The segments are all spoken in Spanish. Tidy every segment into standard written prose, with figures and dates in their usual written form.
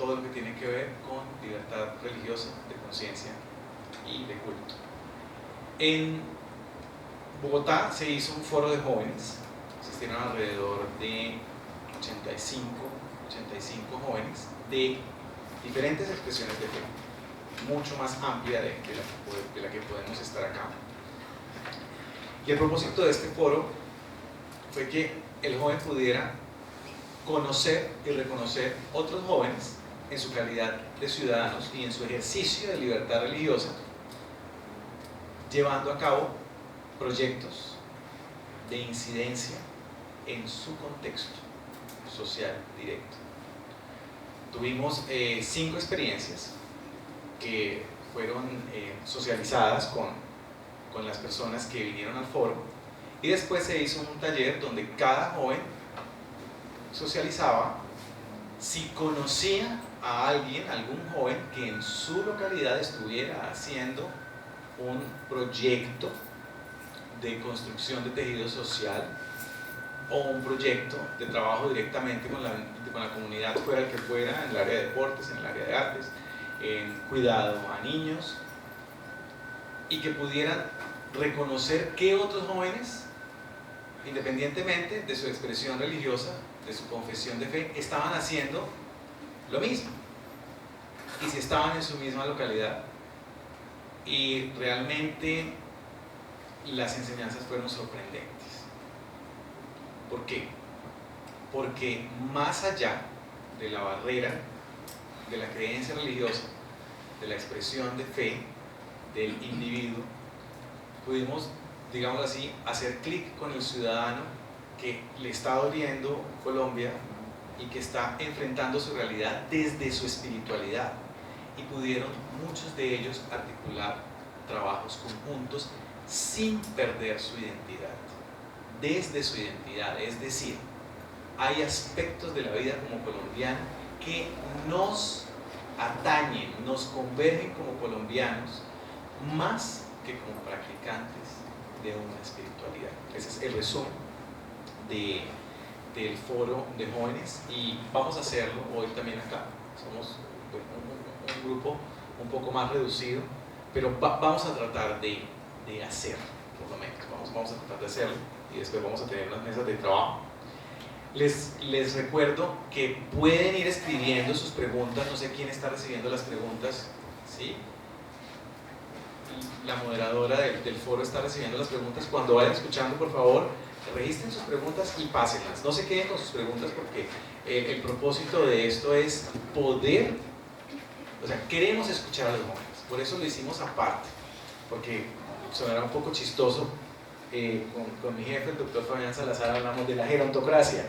todo lo que tiene que ver con libertad religiosa, de conciencia y de culto. En Bogotá se hizo un foro de jóvenes, existieron alrededor de 85 jóvenes de diferentes expresiones de fe, mucho más amplia de la que podemos estar acá. Y el propósito de este foro fue que el joven pudiera conocer y reconocer otros jóvenes en su calidad de ciudadanos y en su ejercicio de libertad religiosa, llevando a cabo proyectos de incidencia en su contexto social directo. Tuvimos 5 experiencias que fueron socializadas con las personas que vinieron al foro, y después se hizo un taller donde cada joven socializaba si conocía a alguien, algún joven que en su localidad estuviera haciendo un proyecto de construcción de tejido social o un proyecto de trabajo directamente con la comunidad, fuera el que fuera, en el área de deportes, en el área de artes, en cuidado a niños, y que pudieran reconocer que otros jóvenes, independientemente de su expresión religiosa, de su confesión de fe, estaban haciendo lo mismo, y si estaban en su misma localidad. Y realmente las enseñanzas fueron sorprendentes. ¿Por qué? Porque más allá de la barrera de la creencia religiosa, de la expresión de fe del individuo, pudimos, digamos así, hacer clic con el ciudadano que le está doliendo Colombia y que está enfrentando su realidad desde su espiritualidad, y pudieron muchos de ellos articular trabajos conjuntos sin perder su identidad, desde su identidad. Es decir, hay aspectos de la vida como colombiano que nos atañen, nos convergen como colombianos más que como practicantes de una espiritualidad. Ese es el resumen del foro de jóvenes, y vamos a hacerlo hoy también acá. Somos un grupo un poco más reducido, pero vamos a tratar de hacerlo, por lo menos vamos a tratar de hacerlo, y después vamos a tener unas mesas de trabajo. Les recuerdo que pueden ir escribiendo sus preguntas. No sé quién está recibiendo las preguntas, ¿sí? La moderadora del foro está recibiendo las preguntas. Cuando vayan escuchando, por favor, registren sus preguntas y pásenlas. No se queden con sus preguntas, porque el propósito de esto es poder, o sea, queremos escuchar a los jóvenes. Por eso lo hicimos aparte, porque sonará un poco chistoso. Con mi jefe, el doctor Fabián Salazar, hablamos de la gerontocracia.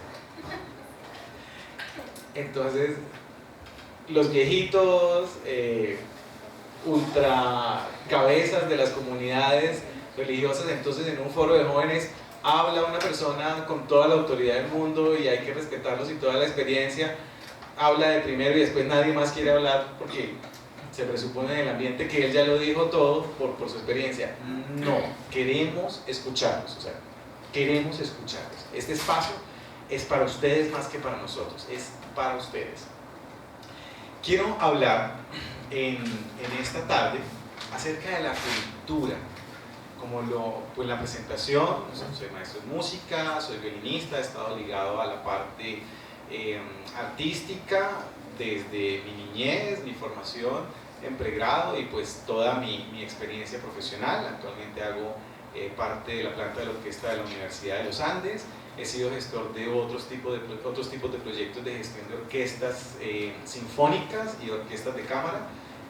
Entonces, los viejitos, ultra cabezas de las comunidades religiosas, entonces en un foro de jóvenes habla una persona con toda la autoridad del mundo y hay que respetarlos y toda la experiencia, habla de primero y después nadie más quiere hablar porque se presupone en el ambiente que él ya lo dijo todo por su experiencia. No, queremos escucharlos, o sea, queremos escucharlos. Este espacio es para ustedes más que para nosotros, es para ustedes. Quiero hablar en esta tarde acerca de la cultura. Como pues la presentación, soy maestro de música, soy violinista, he estado ligado a la parte artística desde mi niñez, mi formación en pregrado y pues toda mi experiencia profesional. Actualmente hago parte de la planta de la orquesta de la Universidad de los Andes. He sido gestor de otros tipos de proyectos de gestión de orquestas sinfónicas y orquestas de cámara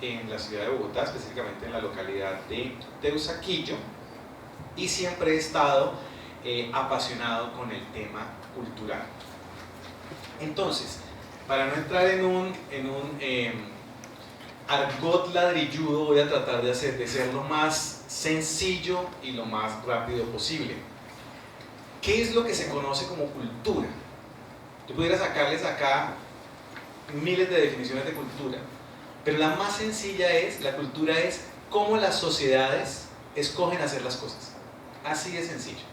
en la ciudad de Bogotá, específicamente en la localidad de Teusaquillo, y siempre he estado apasionado con el tema cultural. Entonces, para no entrar en un argot ladrilludo, voy a tratar de ser lo más sencillo y lo más rápido posible. ¿Qué es lo que se conoce como cultura? Yo pudiera sacarles acá miles de definiciones de cultura, pero la más sencilla es, la cultura es cómo las sociedades escogen hacer las cosas. Así de sencillo.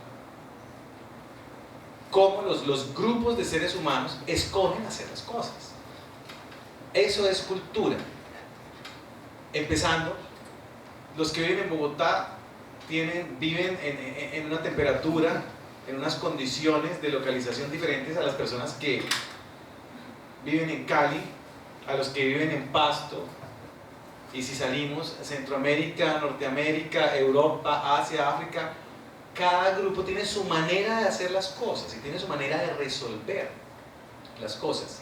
Cómo los grupos de seres humanos escogen hacer las cosas. Eso es cultura. Empezando, los que viven en Bogotá viven en una temperatura, en unas condiciones de localización diferentes a las personas que viven en Cali, a los que viven en Pasto. Y si salimos a Centroamérica, Norteamérica, Europa, Asia, África, cada grupo tiene su manera de hacer las cosas y tiene su manera de resolver las cosas.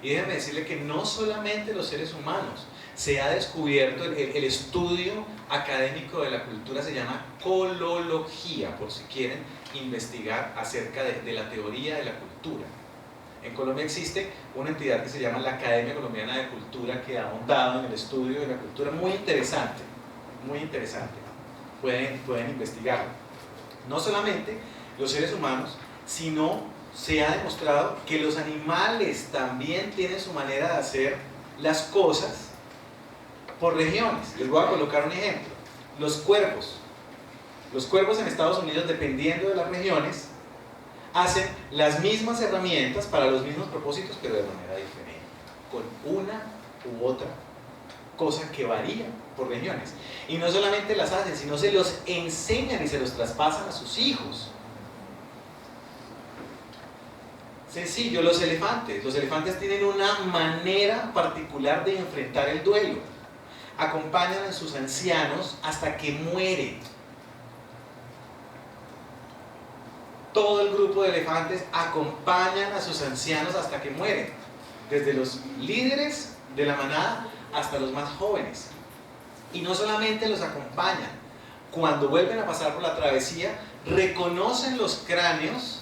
Y déjenme decirle que no solamente los seres humanos, se ha descubierto, el estudio académico de la cultura se llama colología, por si quieren investigar acerca de la teoría de la cultura. En Colombia existe una entidad que se llama la Academia Colombiana de Cultura, que ha ahondado en el estudio de la cultura, muy interesante, muy interesante. Pueden investigarlo. No solamente los seres humanos, sino se ha demostrado que los animales también tienen su manera de hacer las cosas por regiones. Les voy a colocar un ejemplo. Los cuervos en Estados Unidos, dependiendo de las regiones, hacen las mismas herramientas para los mismos propósitos, pero de manera diferente, con una u otra cosa que varía por regiones. Y no solamente las hacen, sino se los enseñan y se los traspasan a sus hijos. Sencillo, los elefantes tienen una manera particular de enfrentar el duelo. Acompañan a sus ancianos hasta que mueren. Todo el grupo de elefantes acompañan a sus ancianos hasta que mueren, desde los líderes de la manada hasta los más jóvenes. Y no solamente los acompañan, cuando vuelven a pasar por la travesía, reconocen los cráneos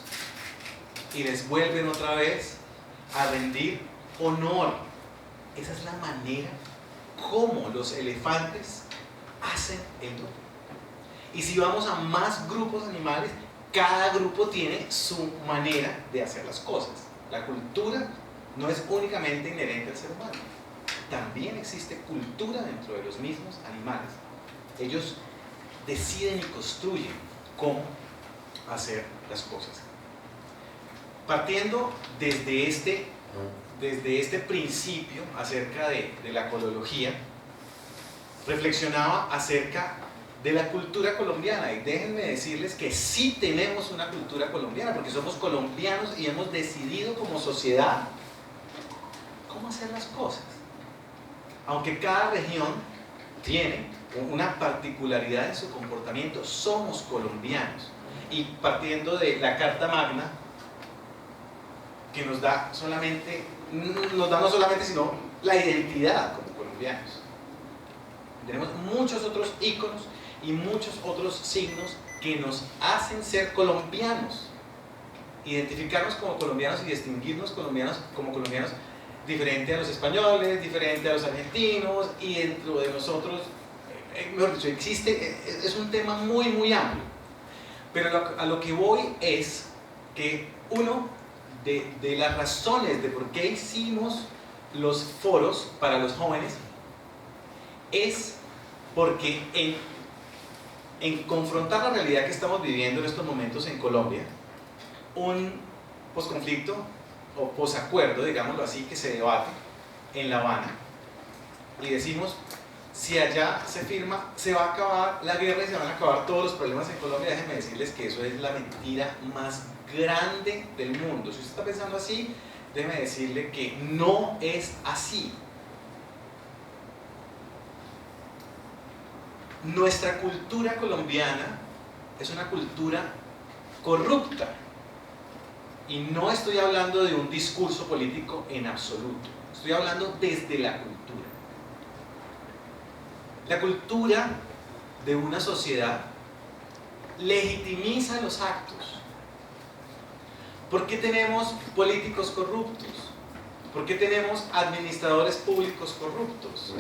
y les vuelven otra vez a rendir honor. Esa es la manera como los elefantes hacen el duelo. Y si vamos a más grupos animales, cada grupo tiene su manera de hacer las cosas. La cultura no es únicamente inherente al ser humano. También existe cultura dentro de los mismos animales. Ellos deciden y construyen cómo hacer las cosas. Partiendo desde este principio acerca de la colología, reflexionaba acerca de la cultura colombiana, y déjenme decirles que sí tenemos una cultura colombiana, porque somos colombianos y hemos decidido como sociedad cómo hacer las cosas. Aunque cada región tiene una particularidad en su comportamiento, somos colombianos. Y partiendo de la Carta Magna, que nos da no solamente sino la identidad como colombianos. Tenemos muchos otros íconos y muchos otros signos que nos hacen ser colombianos, identificarnos como colombianos y distinguirnos como colombianos diferente a los españoles, diferente a los argentinos, y dentro de nosotros, mejor dicho, es un tema muy muy amplio. Pero a lo que voy es que uno de las razones de por qué hicimos los foros para los jóvenes es porque en confrontar la realidad que estamos viviendo en estos momentos en Colombia, un posconflicto o posacuerdo, digámoslo así, que se debate en La Habana, y decimos, si allá se firma, se va a acabar la guerra y se van a acabar todos los problemas en Colombia. Déjenme decirles que eso es la mentira más grande del mundo. Si usted está pensando así, déjeme decirle que no es así. Nuestra cultura colombiana es una cultura corrupta, y no estoy hablando de un discurso político en absoluto, estoy hablando desde la cultura. La cultura de una sociedad legitimiza los actos. ¿Por qué tenemos políticos corruptos? ¿Por qué tenemos administradores públicos corruptos?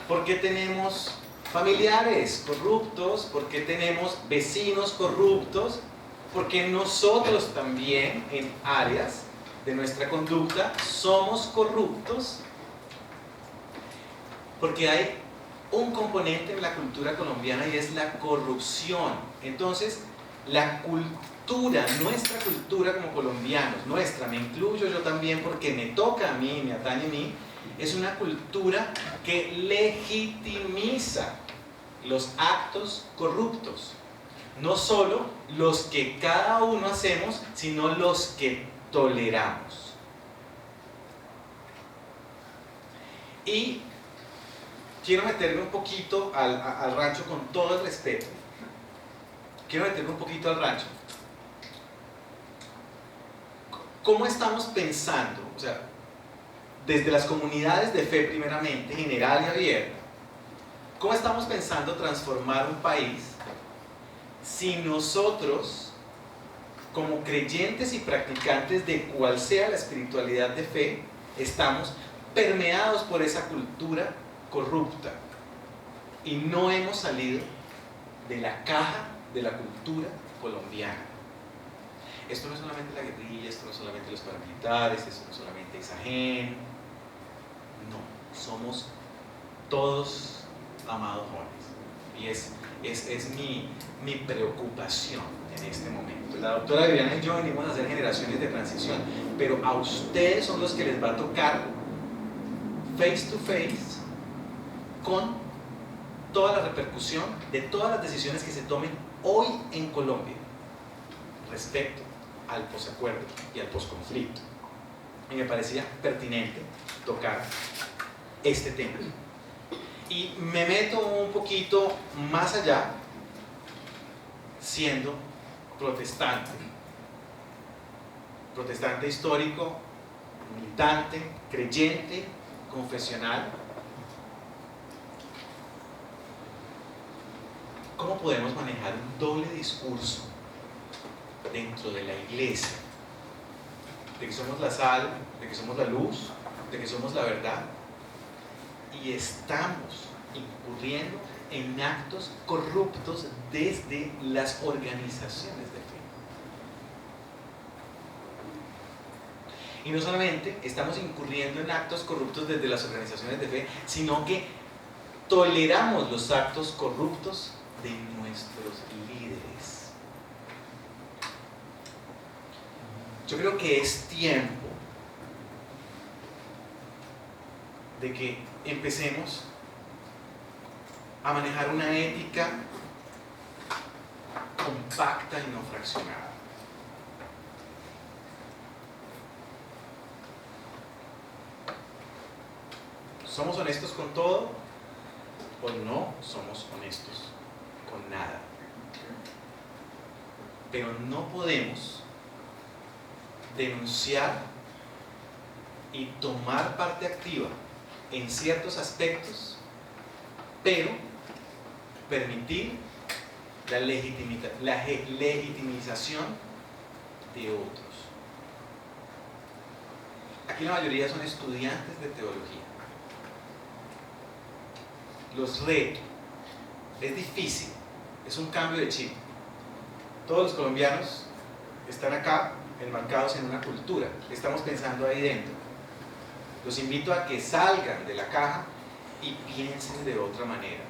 ¿Por qué tenemos familiares corruptos? ¿Por qué tenemos vecinos corruptos? Porque nosotros también en áreas de nuestra conducta somos corruptos, porque hay un componente en la cultura colombiana y es la corrupción. Entonces, la cultura, nuestra cultura como colombianos, me incluyo yo también porque me toca a mí, me atañe a mí, es una cultura que legitimiza los actos corruptos. No solo los que cada uno hacemos, sino los que toleramos. Y quiero meterme un poquito al rancho con todo el respeto. Quiero meterme un poquito al rancho. ¿Cómo estamos pensando? O sea, desde las comunidades de fe primeramente, general y abierta, ¿cómo estamos pensando transformar un país si nosotros, como creyentes y practicantes de cual sea la espiritualidad de fe, estamos permeados por esa cultura corrupta y no hemos salido de la caja de la cultura colombiana? Esto no es solamente la guerrilla, esto no es solamente los paramilitares, esto no es solamente Isagen. No, somos todos amados jóvenes. Y es mi preocupación en este momento. La doctora Viviana y yo venimos a hacer generaciones de transición, pero a ustedes son los que les va a tocar face to face con toda la repercusión de todas las decisiones que se tomen hoy en Colombia respecto al posacuerdo y al posconflicto. Y me parecía pertinente tocar este tema. Y me meto un poquito más allá, siendo protestante histórico, militante, creyente, confesional. ¿Cómo podemos manejar un doble discurso dentro de la iglesia? De que somos la sal, de que somos la luz, de que somos la verdad, y estamos incurriendo en actos corruptos desde las organizaciones de fe. Y no solamente estamos incurriendo en actos corruptos desde las organizaciones de fe, sino que toleramos los actos corruptos de nuestros líderes. Yo creo que es tiempo de que empecemos a manejar una ética compacta y no fraccionada. ¿Somos honestos con todo o no somos honestos con nada? Pero no podemos denunciar y tomar parte activa en ciertos aspectos, pero permitir la legitimización de otros. Aquí la mayoría son estudiantes de teología. Los reto. Es difícil, es un cambio de chip. Todos los colombianos están acá enmarcados en una cultura, estamos pensando ahí dentro. Los invito a que salgan de la caja y piensen de otra manera.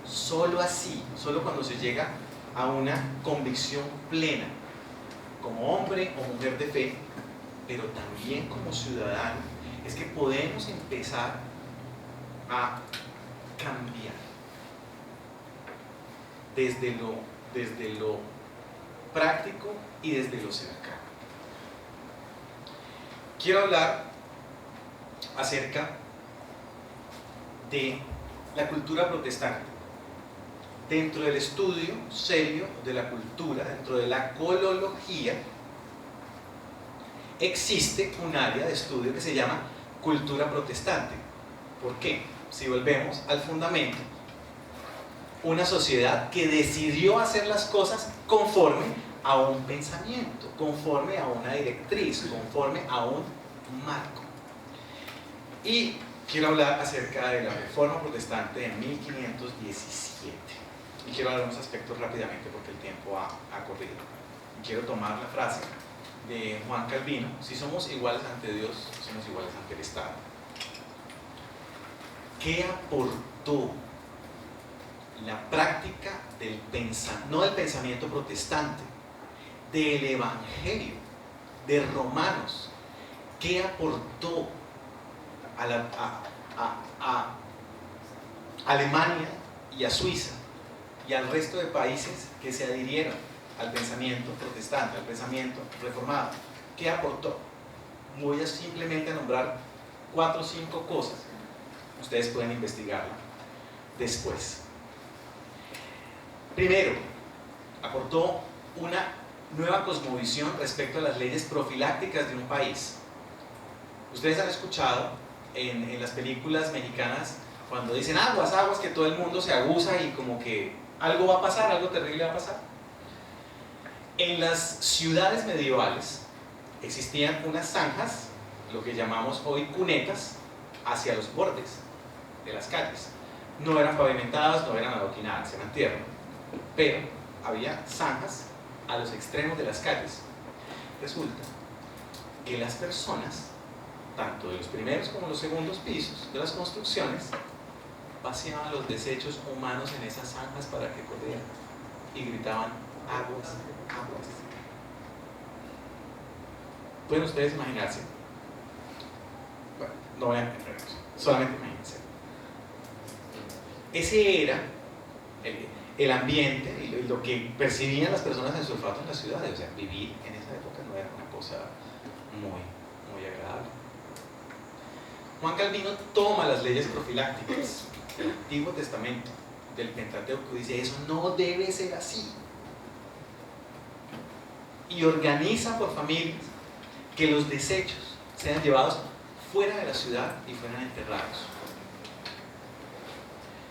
Solo así, solo cuando se llega a una convicción plena, como hombre o mujer de fe, pero también como ciudadano, es que podemos empezar a cambiar desde lo práctico y desde lo cercano. Quiero hablar acerca de la cultura protestante. Dentro del estudio serio de la cultura, dentro de la colología, existe un área de estudio que se llama cultura protestante. ¿Por qué? Si volvemos al fundamento, una sociedad que decidió hacer las cosas conforme a un pensamiento, conforme a una directriz, conforme a un marco. Y quiero hablar acerca de la Reforma Protestante de 1517. Y quiero hablar de unos aspectos rápidamente porque el tiempo ha corrido. Y quiero tomar la frase de Juan Calvino: si somos iguales ante Dios, somos iguales ante el Estado. ¿Qué aportó la práctica del no del pensamiento protestante, del Evangelio, de Romanos? ¿Qué aportó a Alemania y a Suiza y al resto de países que se adhirieron al pensamiento protestante, al pensamiento reformado. ¿Qué aportó? Voy a simplemente nombrar 4 o 5 cosas. Ustedes pueden investigarlo después. Primero, aportó una nueva cosmovisión respecto a las leyes profilácticas de un país. Ustedes han escuchado en las películas mexicanas cuando dicen aguas, aguas, que todo el mundo se aguza y como que algo va a pasar, algo terrible va a pasar. En las ciudades medievales existían unas zanjas, lo que llamamos hoy cunetas, hacia los bordes de las calles. No eran pavimentadas, no eran adoquinadas, eran tierra, pero había zanjas a los extremos de las calles. Resulta que las personas, tanto de los primeros como los segundos pisos de las construcciones, vaciaban los desechos humanos en esas zanjas para que corrieran y gritaban aguas, aguas. ¿Pueden ustedes imaginarse? Bueno, no voy a entrar en eso, solamente imagínense. Ese era el ambiente y lo que percibían las personas en su olfato en las ciudades. O sea, vivir en esa época no era una cosa muy agradable. Juan Calvino toma las leyes profilácticas del Antiguo Testamento, del Pentateuco, y dice: eso no debe ser así, y organiza por familias que los desechos sean llevados fuera de la ciudad y fueran enterrados.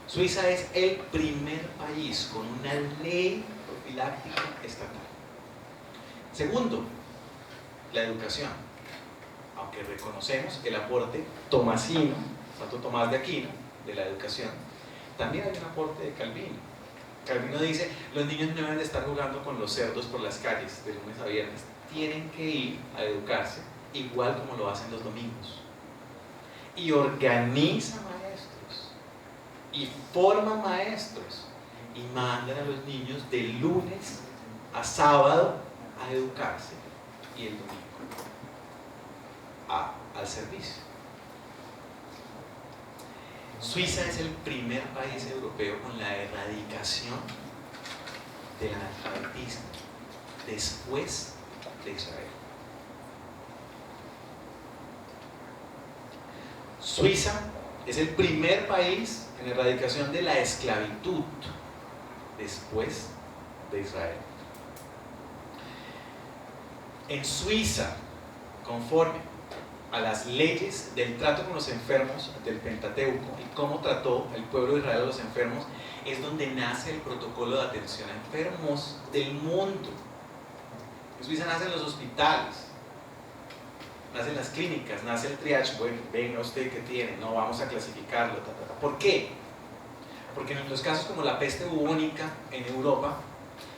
Suiza es el primer país con una ley profiláctica estatal. Segundo, la educación. Aunque reconocemos el aporte tomasino, Santo Tomás de Aquino, de la educación, también hay un aporte de Calvino. Calvino dice: los niños no deben de estar jugando con los cerdos por las calles de lunes a viernes, tienen que ir a educarse igual como lo hacen los domingos. Y organiza maestros, y forma maestros, y mandan a los niños de lunes a sábado a educarse, y el domingo al servicio. Suiza es el primer país europeo con la erradicación del analfabetismo después de Israel. Suiza es el primer país en erradicación de la esclavitud después de Israel. En Suiza, conforme a las leyes del trato con los enfermos del Pentateuco y cómo trató el pueblo de Israel a los enfermos, es donde nace el protocolo de atención a enfermos del mundo. En Suiza nacen los hospitales, nacen las clínicas, nace el triage. Bueno, venga usted, ¿qué tiene? No, vamos a clasificarlo. ¿Por qué? Porque en los casos como la peste bubónica en Europa,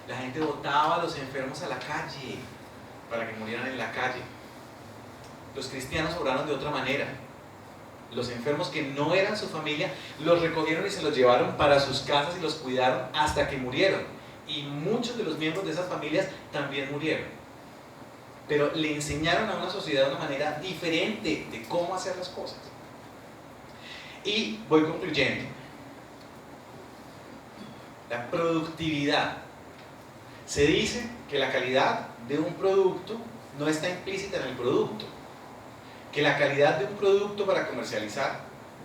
la gente botaba a los enfermos a la calle para que murieran en la calle. Los cristianos obraron de otra manera. Los enfermos que no eran su familia los recogieron y se los llevaron para sus casas y los cuidaron hasta que murieron. Y muchos de los miembros de esas familias también murieron. Pero le enseñaron a una sociedad una manera diferente de cómo hacer las cosas. Y voy concluyendo. La productividad. Se dice que la calidad de un producto no está implícita en el producto. Que la calidad de un producto para comercializar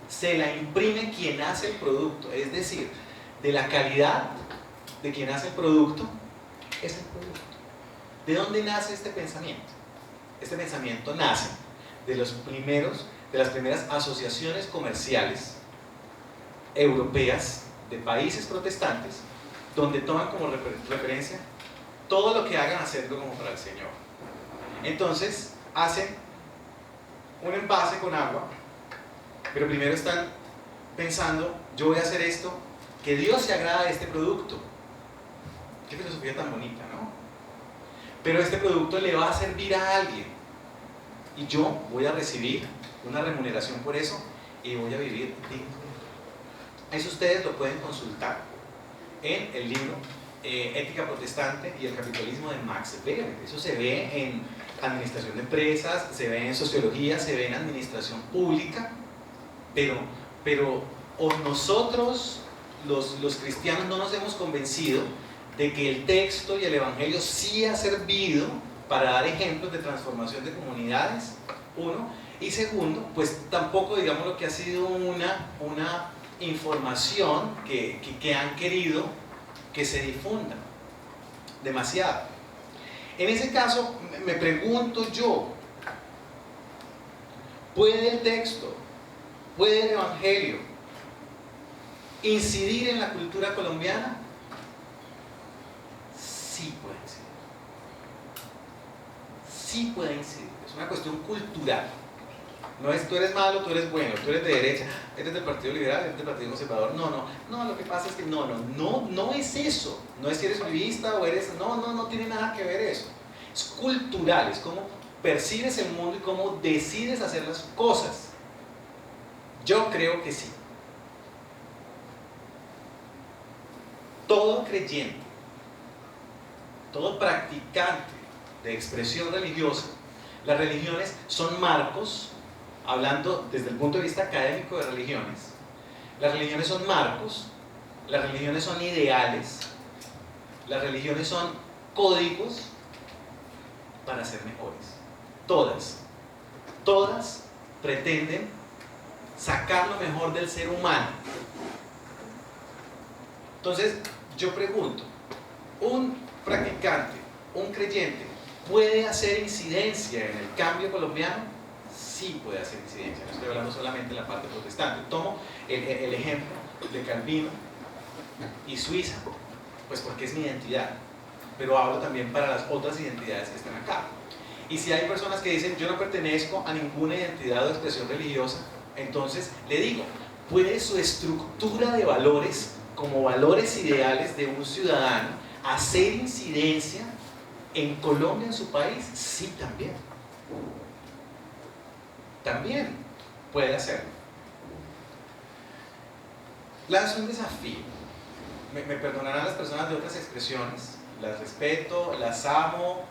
se la imprime quien hace el producto. Es decir, de la calidad de quien hace el producto es el producto. ¿De dónde nace este pensamiento? Este pensamiento nace de las primeras asociaciones comerciales europeas de países protestantes, donde toman como referencia todo lo que hagan, hacerlo como para el Señor. Entonces hacen un envase con agua, pero primero están pensando: yo voy a hacer esto, que Dios se agrada de este producto. Qué filosofía tan bonita, ¿no? Pero este producto le va a servir a alguien y yo voy a recibir una remuneración por eso y voy a vivir digno. Eso ustedes lo pueden consultar en el libro Ética Protestante y el Capitalismo de Max Weber. Eso se ve en administración de empresas, se ve en sociología, se ve en administración pública, pero o nosotros, los cristianos, no nos hemos convencido de que el texto y el evangelio sí ha servido para dar ejemplos de transformación de comunidades, uno, y segundo, pues tampoco digamos lo que ha sido una información que han querido que se difunda demasiado. En ese caso, me pregunto yo, ¿puede el texto, puede el evangelio incidir en la cultura colombiana? Sí puede incidir. Sí puede incidir. Es una cuestión cultural. No es tú eres malo, tú eres bueno, tú eres de derecha, eres del Partido Liberal, eres del Partido Conservador. No, lo que pasa es que no es eso. No es si eres uribista o eres... No tiene nada que ver eso. Es cultural, es cómo percibes el mundo y cómo decides hacer las cosas. Yo creo que sí. Todo creyente, todo practicante de expresión religiosa, las religiones son marcos. Hablando desde el punto de vista académico de religiones, las religiones son marcos, las religiones son ideales, las religiones son códigos para ser mejores. Todas pretenden sacar lo mejor del ser humano. Entonces, yo pregunto, ¿un practicante, un creyente, puede hacer incidencia en el cambio colombiano? Sí puede hacer incidencia, no estoy hablando solamente de la parte protestante. Tomo el ejemplo de Calvino y Suiza, pues porque es mi identidad, pero hablo también para las otras identidades que están acá. Y si hay personas que dicen, yo no pertenezco a ninguna identidad o expresión religiosa, entonces le digo, ¿puede su estructura de valores, como valores ideales de un ciudadano, hacer incidencia en Colombia, en su país? Sí, también puede hacerlo. Lanzo un desafío. Me perdonarán las personas de otras expresiones, las respeto, las amo,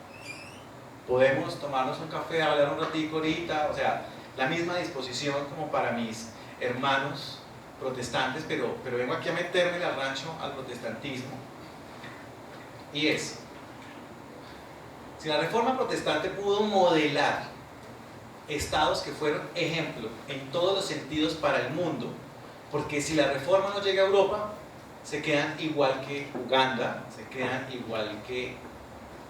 podemos tomarnos un café, hablar un ratico ahorita, o sea, la misma disposición como para mis hermanos protestantes, pero vengo aquí a meterme al rancho al protestantismo, y es, si la reforma protestante pudo modelar estados que fueron ejemplo en todos los sentidos para el mundo, porque si la reforma no llega a Europa, se quedan igual que Uganda, se quedan igual que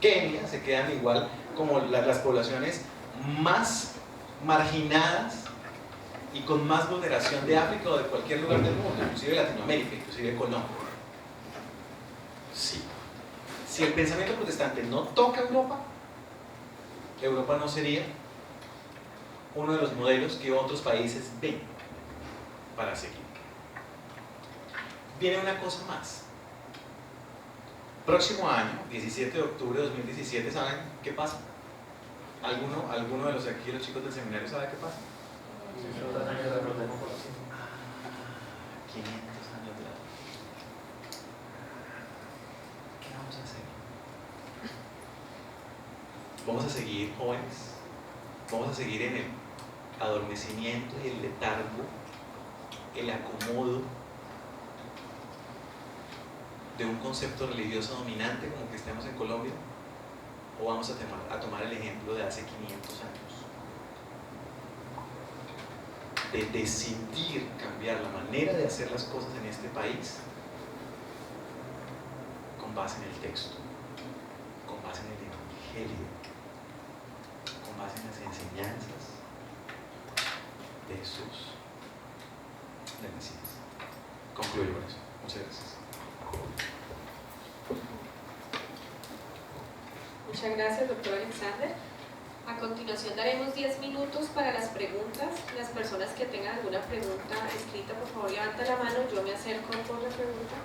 Kenia, se quedan igual como las poblaciones más marginadas y con más vulneración de África o de cualquier lugar del mundo, inclusive Latinoamérica, inclusive Colombia. Sí. Si el pensamiento protestante no toca Europa, Europa no sería uno de los modelos que otros países ven para seguir. Viene una cosa más. Próximo año, 17 de octubre de 2017, ¿saben qué pasa? ¿Alguno de los aquí, los chicos del seminario, sabe qué pasa? 500 años de la Reforma. 500 años de la... ¿Qué vamos a hacer? ¿Vamos a seguir jóvenes? ¿Vamos a seguir en el adormecimiento y el letargo, el acomodo de un concepto religioso dominante como que estemos en Colombia? ¿O vamos a tomar el ejemplo de hace 500 años? De decidir cambiar la manera de hacer las cosas en este país con base en el texto, con base en el evangelio, con base en las enseñanzas de Jesús, del Mesías. Concluyo con eso. Muchas gracias. Muchas gracias, doctor Alexander. A continuación daremos 10 minutos para las preguntas. Las personas que tengan alguna pregunta escrita, por favor levanta la mano, yo me acerco por la pregunta.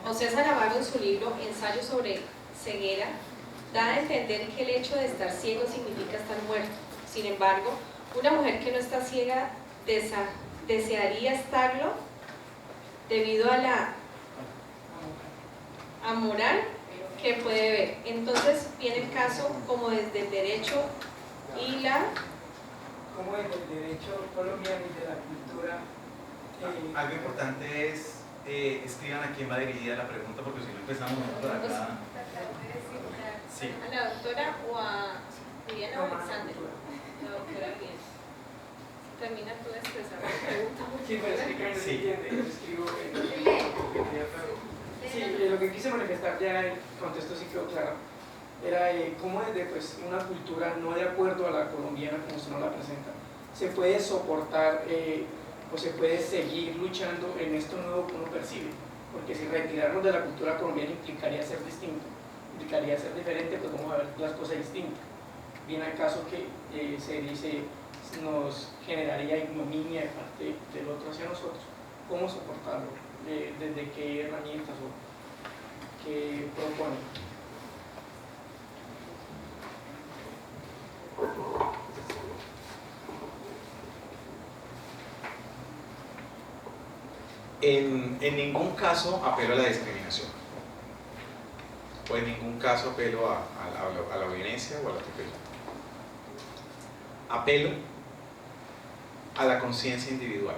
José Saramago, en su libro Ensayo sobre ceguera, da a entender que el hecho de estar ciego significa estar muerto. Sin embargo, una mujer que no está ciega desearía estarlo debido a la amoral que puede ver. Entonces viene el caso como desde el derecho y la... Como desde el derecho colombiano y de la cultura. Algo importante es, escriban a quién va dirigida la pregunta, porque si no empezamos por acá. Sí. ¿A la doctora o a Viviana o Alexander? La doctora bien. Termina tú de expresar la pregunta. Sí, pero es que Karen no Sí. entiende, yo escribo Sí, lo que quise manifestar ya en el contexto sí quedó claro. Era cómo desde pues, una cultura no de acuerdo a la colombiana como se nos la presenta, se puede soportar o se puede seguir luchando en esto nuevo que uno percibe. Porque si retirarnos de la cultura colombiana implicaría ser distinto, implicaría ser diferente, pues vamos a ver las cosas distintas. Viene al caso que se dice nos generaría ignominia de parte del otro hacia nosotros. ¿Cómo soportarlo? ¿Desde qué herramientas o qué proponen? En ningún caso apelo a la discriminación, o en ningún caso apelo a la violencia o al atropello. Apelo a la conciencia individual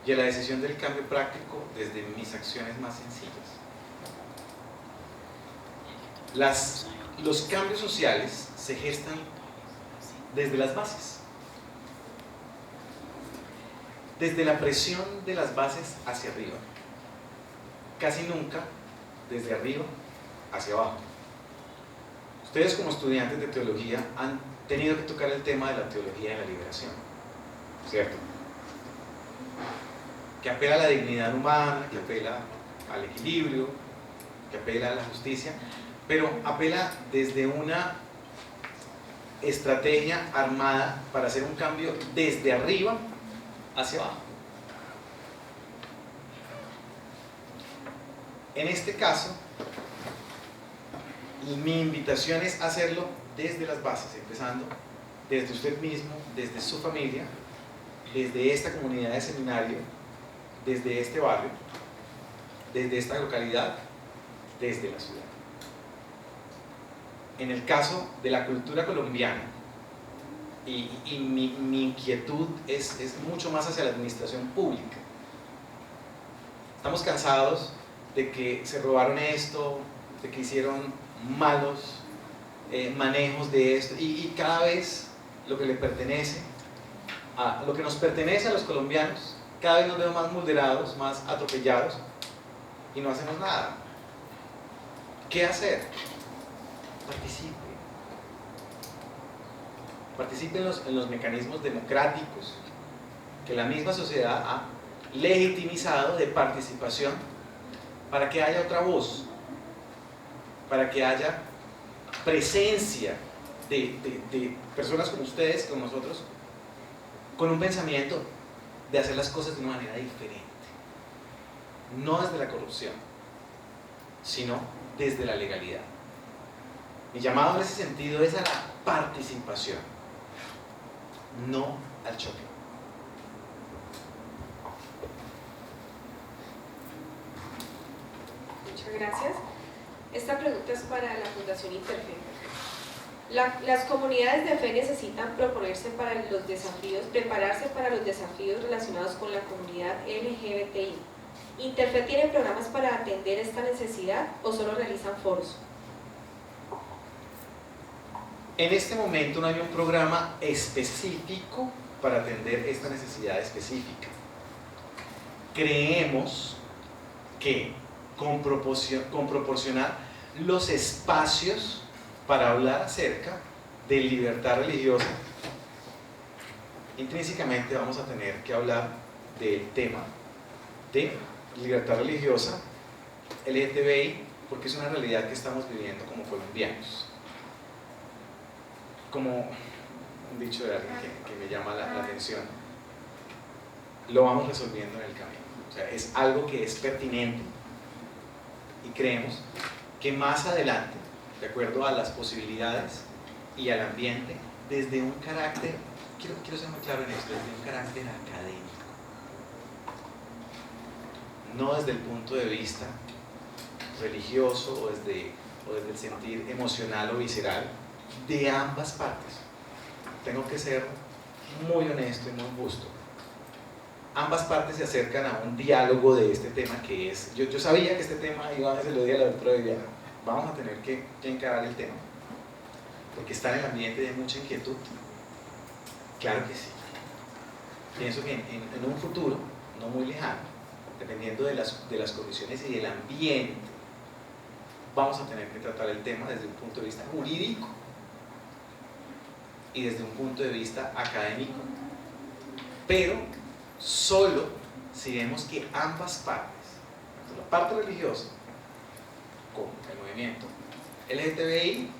y a la decisión del cambio práctico desde mis acciones más sencillas. Los cambios sociales se gestan desde las bases, desde la presión de las bases hacia arriba, casi nunca desde arriba hacia abajo. Ustedes como estudiantes de teología han tenido que tocar el tema de la teología de la liberación, ¿cierto? Que apela a la dignidad humana, que apela al equilibrio, que apela a la justicia, pero apela desde una estrategia armada para hacer un cambio desde arriba hacia abajo. En este caso, mi invitación es hacerlo desde las bases, empezando desde usted mismo, desde su familia, desde esta comunidad de seminario, desde este barrio, desde esta localidad, desde la ciudad. En el caso de la cultura colombiana, y mi inquietud es mucho más hacia la administración pública. Estamos cansados de que se robaron esto, de que hicieron malos manejos de esto, y cada vez lo que le pertenece, lo que nos pertenece a los colombianos, cada vez nos vemos más vulnerados, más atropellados, y no hacemos nada. ¿Qué hacer? Participe en los mecanismos democráticos que la misma sociedad ha legitimizado de participación, para que haya otra voz, para que haya presencia de personas como ustedes, como nosotros, con un pensamiento de hacer las cosas de una manera diferente, no desde la corrupción, sino desde la legalidad. Mi llamado en ese sentido es a la participación, no al choque. Muchas gracias. Esta pregunta es para la Fundación Interfe. Las comunidades de fe necesitan prepararse para los desafíos relacionados con la comunidad LGBTI. ¿Interfe tiene programas para atender esta necesidad o solo realizan foros? En este momento no hay un programa específico para atender esta necesidad específica. Creemos que con proporcionar los espacios para hablar acerca de libertad religiosa, intrínsecamente vamos a tener que hablar del tema de libertad religiosa, LGTBI, porque es una realidad que estamos viviendo como colombianos. Como un dicho de alguien que me llama la atención, lo vamos resolviendo en el camino. O sea, es algo que es pertinente y creemos que más adelante, de acuerdo a las posibilidades y al ambiente, desde un carácter, quiero ser muy claro en esto, desde un carácter académico, no desde el punto de vista religioso o desde el sentir emocional o visceral de ambas partes. Tengo que ser muy honesto y muy justo. Ambas partes se acercan a un diálogo de este tema que es, yo sabía que este tema iba, se lo dije a la doctora Viviana, vamos a tener que encarar el tema, porque está en el ambiente de mucha inquietud. Claro que sí. Pienso que en un futuro, no muy lejano, dependiendo de las condiciones y del ambiente, vamos a tener que tratar el tema desde un punto de vista jurídico y desde un punto de vista académico, pero solo si vemos que ambas partes, tanto la parte religiosa como el movimiento LGTBI,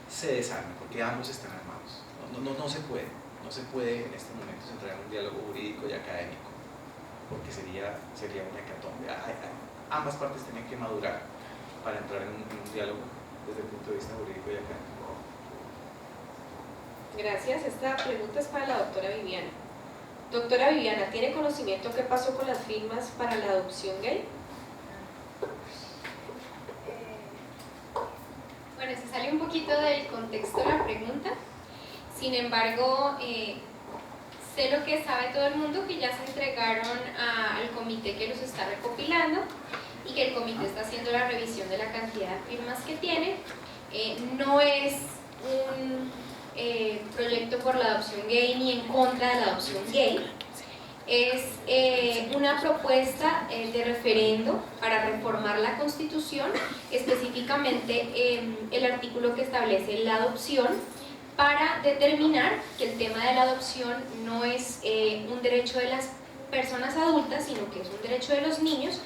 se desarman, porque ambos están armados. No se puede en este momento entrar en un diálogo jurídico y académico, porque sería una hecatombe. Ambas partes tienen que madurar para entrar en un diálogo desde el punto de vista jurídico y académico. Gracias. Esta pregunta es para la doctora Viviana. Doctora Viviana, ¿tiene conocimiento qué pasó con las firmas para la adopción gay? Bueno, se sale un poquito del contexto de la pregunta. Sin embargo, sé lo que sabe todo el mundo, que ya se entregaron al comité que los está recopilando y que el comité está haciendo la revisión de la cantidad de firmas que tiene. No es un proyecto por la adopción gay ni en contra de la adopción gay. Es una propuesta de referendo para reformar la Constitución, específicamente el artículo que establece la adopción, para determinar que el tema de la adopción no es un derecho de las personas adultas, sino que es un derecho de los niños,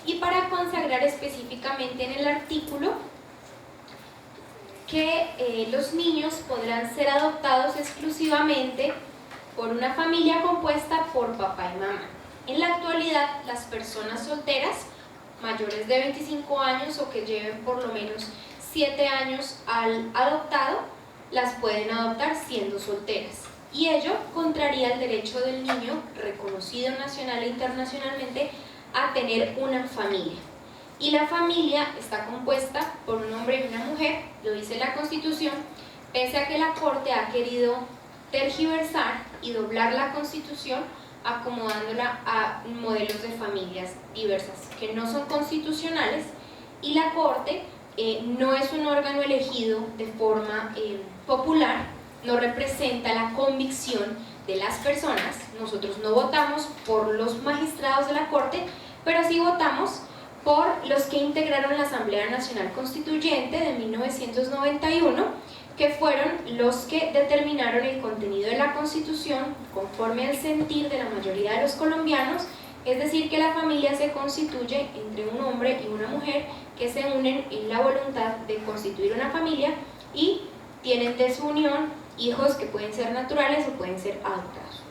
y para consagrar específicamente en el artículo que los niños podrán ser adoptados exclusivamente por una familia compuesta por papá y mamá. En la actualidad, las personas solteras mayores de 25 años o que lleven por lo menos 7 años al adoptado, las pueden adoptar siendo solteras. Y ello contraría el derecho del niño, reconocido nacional e internacionalmente, a tener una familia. Y la familia está compuesta por un hombre y una mujer, lo dice la Constitución, pese a que la Corte ha querido tergiversar y doblar la Constitución acomodándola a modelos de familias diversas que no son constitucionales, y la Corte no es un órgano elegido de forma popular, no representa la convicción de las personas. Nosotros no votamos por los magistrados de la Corte, pero sí votamos por los que integraron la Asamblea Nacional Constituyente de 1991, que fueron los que determinaron el contenido de la Constitución conforme al sentir de la mayoría de los colombianos, es decir, que la familia se constituye entre un hombre y una mujer que se unen en la voluntad de constituir una familia y tienen de su unión hijos que pueden ser naturales o pueden ser adoptados.